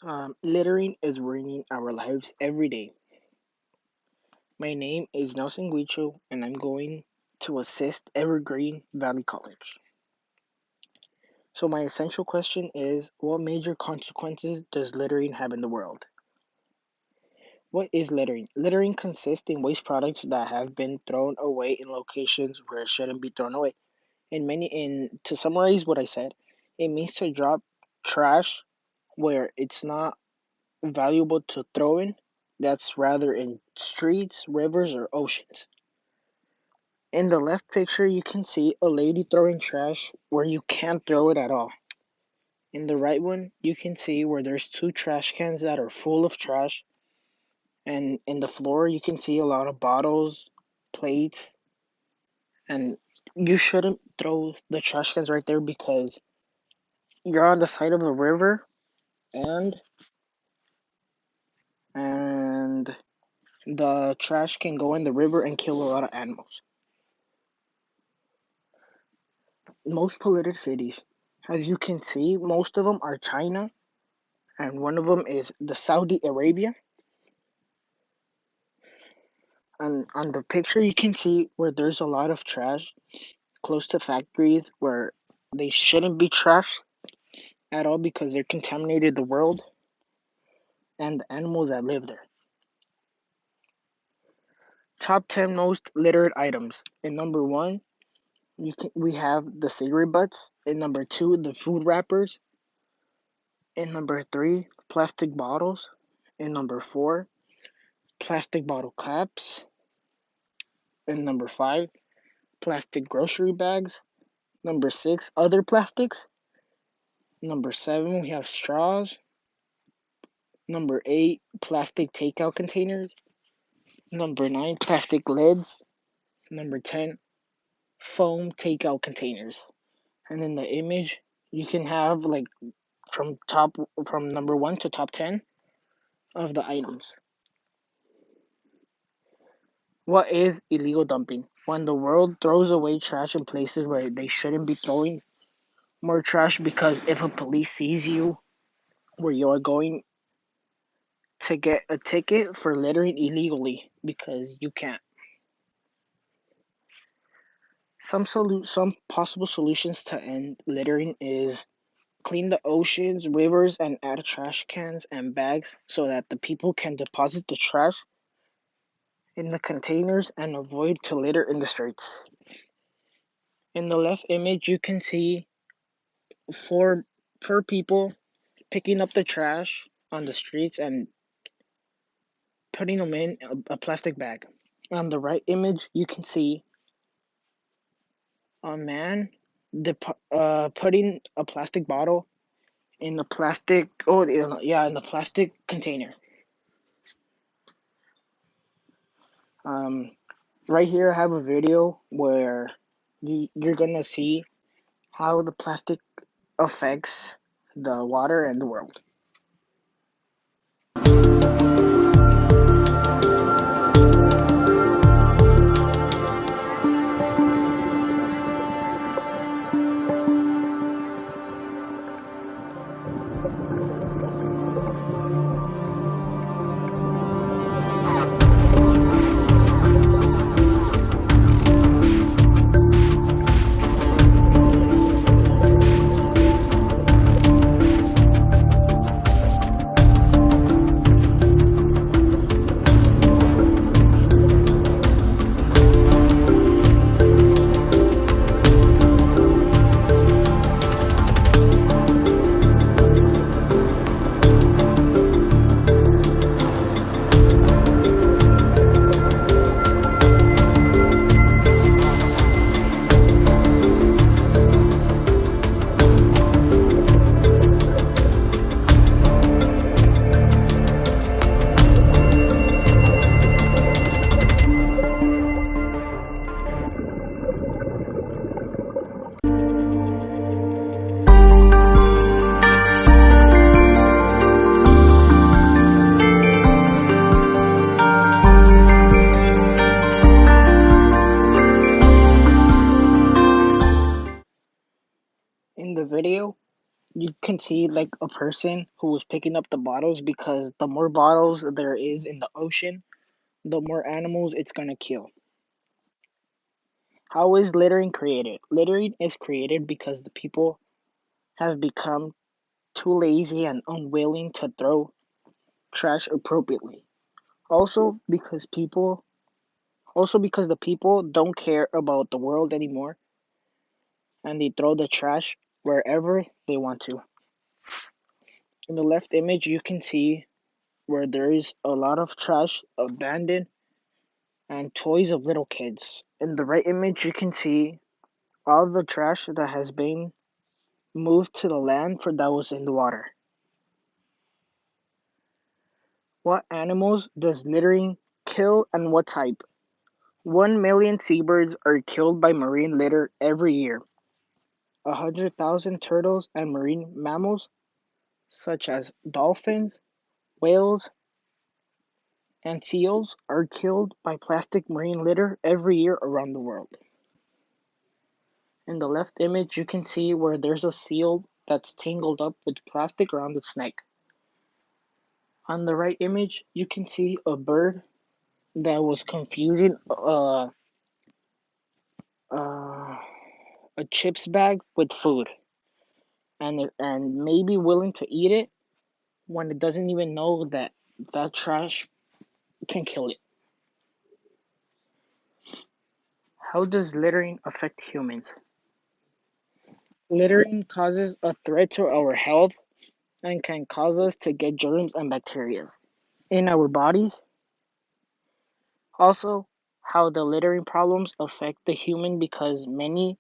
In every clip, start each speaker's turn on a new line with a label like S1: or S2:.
S1: Littering is ruining our lives every day. My name is Nelson Guicho, and I'm going to assist Evergreen Valley College. So, my essential question is: what major consequences does littering have in the world? What is littering? Littering consists in waste products that have been thrown away in locations where it shouldn't be thrown away. In to summarize what I said, it means to drop trash where it's not valuable to throw in, that's rather in streets, rivers, or oceans. In the left picture, you can see a lady throwing trash where you can't throw it at all. In the right one, you can see where there's two trash cans that are full of trash, and in the floor, you can see a lot of bottles, plates, and you shouldn't throw the trash cans right there because you're on the side of the river and and the trash can go in the river and kill a lot of animals. Most polluted cities, as you can see, most of them are China, and one of them is the Saudi Arabia. And on the picture, you can see where there's a lot of trash close to factories where they shouldn't be trash at all because they're contaminated the world and the animals that live there. Top 10 most littered items. In number one, we have the cigarette butts. In number two, the food wrappers. In number three, plastic bottles. In number four, plastic bottle caps. In number five, plastic grocery bags. Number six, other plastics. Number seven, we have straws. Number eight, plastic takeout containers. Number nine, plastic lids. Number 10, foam takeout containers. And in the image, you can have like from number one to top 10 of the items. What is illegal dumping? When the world throws away trash in places where they shouldn't be throwing more trash because if a police sees you where you're going to get a ticket for littering illegally because you can't. Some possible solutions to end littering is clean the oceans, rivers, and add trash cans and bags so that the people can deposit the trash in the containers and avoid to litter in the streets. In the left image, you can see four people picking up the trash on the streets and putting them in a plastic bag. On the right image, you can see a man putting a plastic bottle in the plastic. Oh, yeah, in the plastic container. Um, right here, I have a video where you're gonna see how the plastic affects the water and the world. can see like a person who was picking up the bottles because the more bottles there is in the ocean, the more animals it's gonna kill. How is littering created? Littering is created because the people have become too lazy and unwilling to throw trash appropriately. Also because people also because the people don't care about the world anymore and they throw the trash wherever they want to. In the left image you can see where there is a lot of trash abandoned and toys of little kids. In the right image you can see all the trash that has been moved to the land for that was in the water. What animals does littering kill and what type? 1 million seabirds are killed by marine litter every year. 100,000 turtles and marine mammals, such as dolphins, whales, and seals, are killed by plastic marine litter every year around the world. In the left image, you can see where there's a seal that's tangled up with plastic around its neck. On the right image, you can see a bird that was confusing uh, a chips bag with food and maybe willing to eat it when it doesn't even know that that trash can kill it. How does littering affect humans? Littering causes a threat to our health and can cause us to get germs and bacteria in our bodies. Also, how the littering problems affect the human because many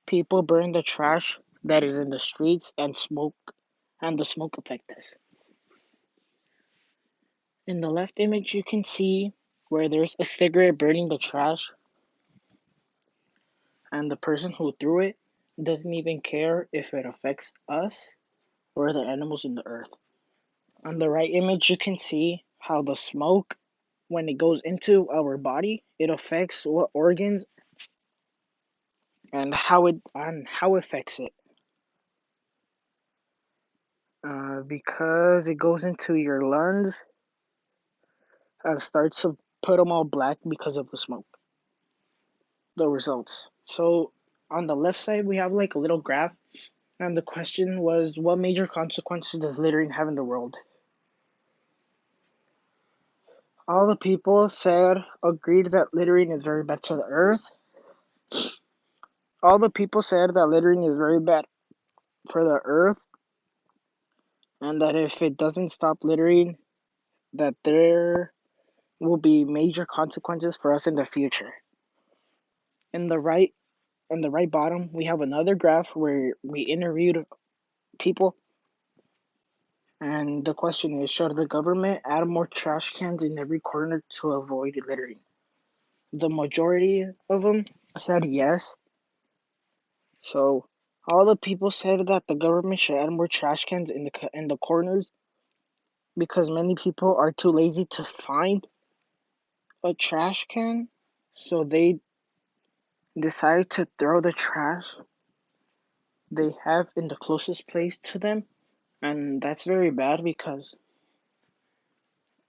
S1: people burn the trash that is in the streets and the smoke affects us. In the left image you can see where there's a cigarette burning the trash and the person who threw it doesn't even care if it affects us or the animals in the earth. On the right image, you can see how the smoke, when it goes into our body, it affects what organs and how it affects it. Because it goes into your lungs and starts to put them all black because of the smoke. The results. So on the left side, we have like a little graph, and the question was, what major consequences does littering have in the world? All the people said agreed that littering is very bad to the earth. All the people said that littering is very bad for the earth and that if it doesn't stop littering, that there will be major consequences for us in the future. In the right in the right bottom, we have another graph where we interviewed people and the question is should the government add more trash cans in every corner to avoid littering? The majority of them said yes. So all the people said that the government should add more trash cans in the corners because many people are too lazy to find a trash can, so they decide to throw the trash they have in the closest place to them, and that's very bad because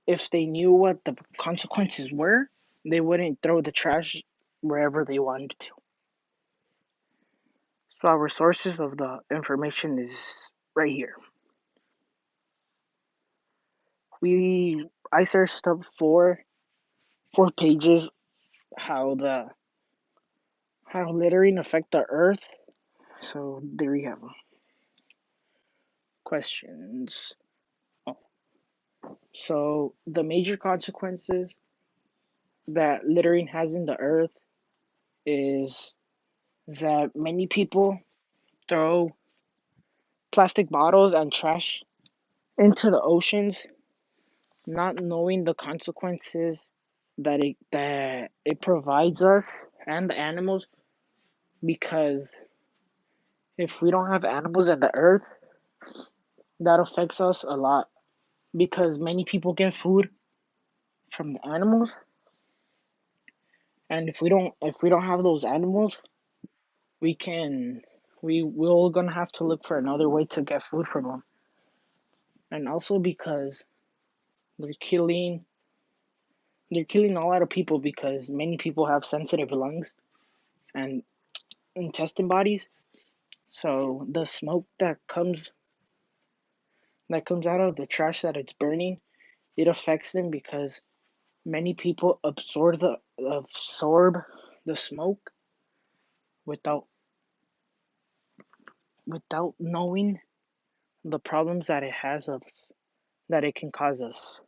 S1: if they knew what the consequences were, they wouldn't throw the trash wherever they wanted to. So our sources of the information is right here. I searched up four pages how the how littering affect the earth. So there you have them. Questions. Oh. So the major consequences that littering has in the earth is that many people throw plastic bottles and trash into the oceans, not knowing the consequences that it provides us and the animals because if we don't have animals in the earth, that affects us a lot because many people get food from the animals, and if we don't have those animals, we can we're gonna have to look for another way to get food from them, and also because they're killing they're killing a lot of people because many people have sensitive lungs and intestine bodies. So the smoke that comes out of the trash that it's burning, it affects them because many people absorb the smoke without without knowing the problems that it can cause us.